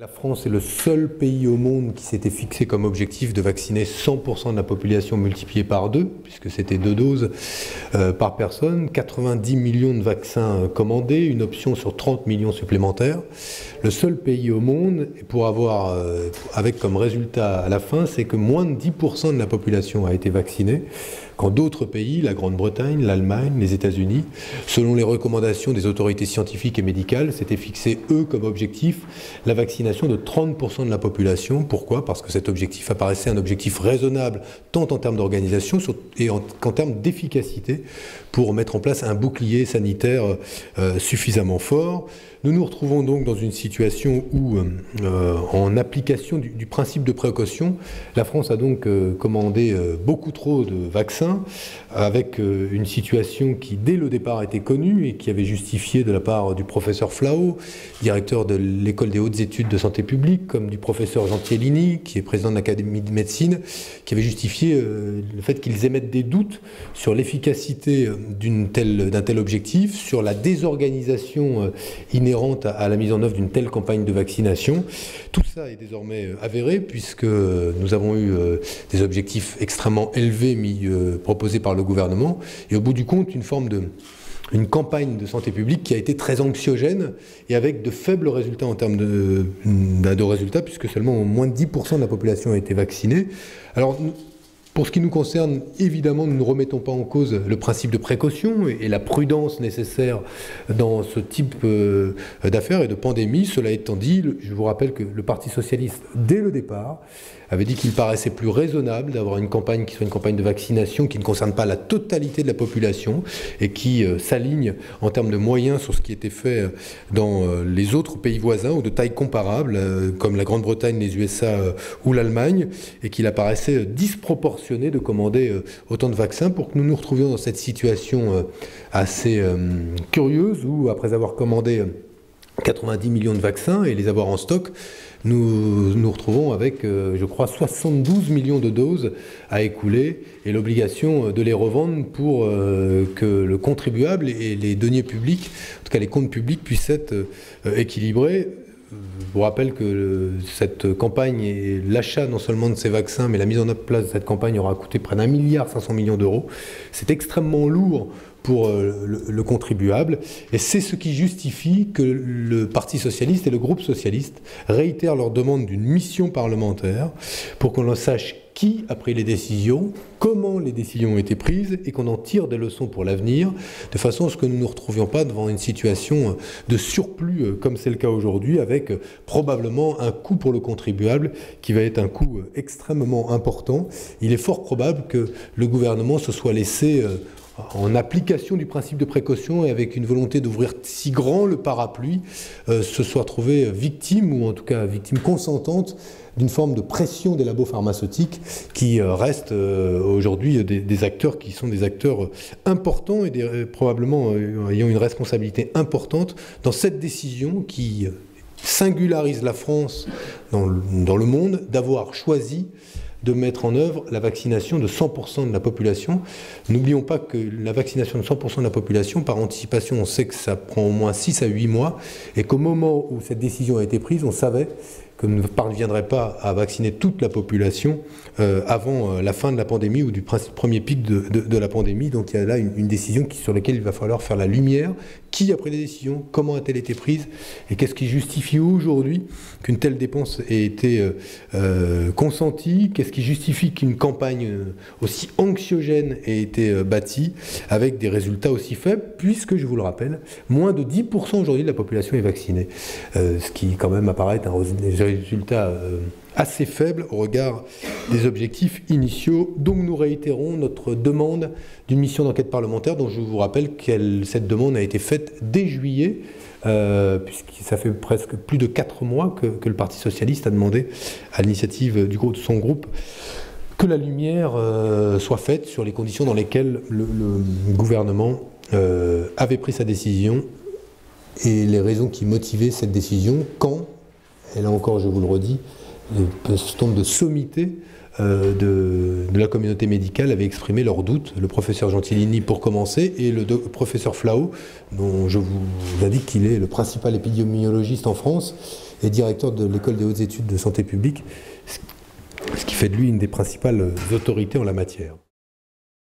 La France est le seul pays au monde qui s'était fixé comme objectif de vacciner 100% de la population multipliée par 2, puisque c'était 2 doses par personne, 90 millions de vaccins commandés, une option sur 30 millions supplémentaires. Le seul pays au monde, pour avoir, avec comme résultat à la fin, c'est que moins de 10% de la population a été vaccinée, quand d'autres pays, la Grande-Bretagne, l'Allemagne, les États-Unis, selon les recommandations des autorités scientifiques et médicales, s'étaient fixés, eux, comme objectif, la vaccination de 30% de la population. Pourquoi ? Parce que cet objectif apparaissait un objectif raisonnable, tant en termes d'organisation qu'en termes d'efficacité, pour mettre en place un bouclier sanitaire suffisamment fort. Nous nous retrouvons donc dans une situation où, en application du principe de précaution, la France a donc commandé beaucoup trop de vaccins, avec une situation qui, dès le départ, était connue et qui avait justifié de la part du professeur Flao, directeur de l'École des hautes études de santé publique, comme du professeur Gentilini, qui est président de l'Académie de médecine, qui avait justifié le fait qu'ils émettent des doutes sur l'efficacité d'un tel objectif, sur la désorganisation inhérente à la mise en œuvre d'une telle campagne de vaccination. Tout ça est désormais avéré, puisque nous avons eu des objectifs extrêmement élevés proposés par le gouvernement, et au bout du compte, une campagne de santé publique qui a été très anxiogène et avec de faibles résultats en termes de résultats, puisque seulement moins de 10% de la population a été vaccinée. Alors, pour ce qui nous concerne, évidemment, nous ne remettons pas en cause le principe de précaution et la prudence nécessaire dans ce type d'affaires et de pandémie. Cela étant dit, je vous rappelle que le Parti socialiste, dès le départ, avait dit qu'il paraissait plus raisonnable d'avoir une campagne qui soit une campagne de vaccination qui ne concerne pas la totalité de la population et qui s'aligne en termes de moyens sur ce qui était fait dans les autres pays voisins ou de taille comparable, comme la Grande-Bretagne, les USA ou l'Allemagne, et qu'il apparaissait disproportionné de commander autant de vaccins pour que nous nous retrouvions dans cette situation assez curieuse où, après avoir commandé 90 millions de vaccins et les avoir en stock, nous nous retrouvons avec, je crois, 72 millions de doses à écouler et l'obligation de les revendre pour que le contribuable et les deniers publics, en tout cas les comptes publics, puissent être équilibrés. Je vous rappelle que cette campagne et l'achat non seulement de ces vaccins, mais la mise en place de cette campagne aura coûté près d'1,5 milliard d'euros. C'est extrêmement lourd pour le contribuable, et c'est ce qui justifie que le Parti socialiste et le groupe socialiste réitèrent leur demande d'une mission parlementaire pour qu'on en sache qui a pris les décisions, comment les décisions ont été prises et qu'on en tire des leçons pour l'avenir, de façon à ce que nous ne nous retrouvions pas devant une situation de surplus comme c'est le cas aujourd'hui, avec probablement un coût pour le contribuable qui va être un coût extrêmement important. Il est fort probable que le gouvernement se soit laissé en application du principe de précaution et avec une volonté d'ouvrir si grand le parapluie, se soit trouvé victime, ou en tout cas victime consentante, d'une forme de pression des labos pharmaceutiques qui restent aujourd'hui des acteurs qui sont des acteurs importants et probablement ayant une responsabilité importante dans cette décision qui singularise la France dans le monde d'avoir choisi de mettre en œuvre la vaccination de 100% de la population. N'oublions pas que la vaccination de 100% de la population, par anticipation, on sait que ça prend au moins 6 à 8 mois, et qu'au moment où cette décision a été prise, on savait que nous ne parviendrions pas à vacciner toute la population avant la fin de la pandémie ou du premier pic de la pandémie. Donc il y a là une décision sur laquelle il va falloir faire la lumière. Qui a pris les décisions? Comment a-t-elle été prise? Et qu'est-ce qui justifie aujourd'hui qu'une telle dépense ait été consentie? Qu'est-ce qui justifie qu'une campagne aussi anxiogène ait été bâtie avec des résultats aussi faibles? Puisque, je vous le rappelle, moins de 10% aujourd'hui de la population est vaccinée. Ce qui quand même apparaît un résultat assez faible au regard des objectifs initiaux. Donc nous réitérons notre demande d'une mission d'enquête parlementaire, dont je vous rappelle que cette demande a été faite dès juillet, puisque ça fait presque plus de 4 mois que le Parti socialiste a demandé, à l'initiative de son groupe, que la lumière soit faite sur les conditions dans lesquelles le gouvernement avait pris sa décision et les raisons qui motivaient cette décision, quand, et là encore je vous le redis, ce nombre de sommité de la communauté médicale avaient exprimé leurs doutes. Le professeur Gentilini pour commencer et le professeur Flao, dont je vous indique qu'il est le principal épidémiologiste en France et directeur de l'école des hautes études de santé publique, ce qui fait de lui une des principales autorités en la matière.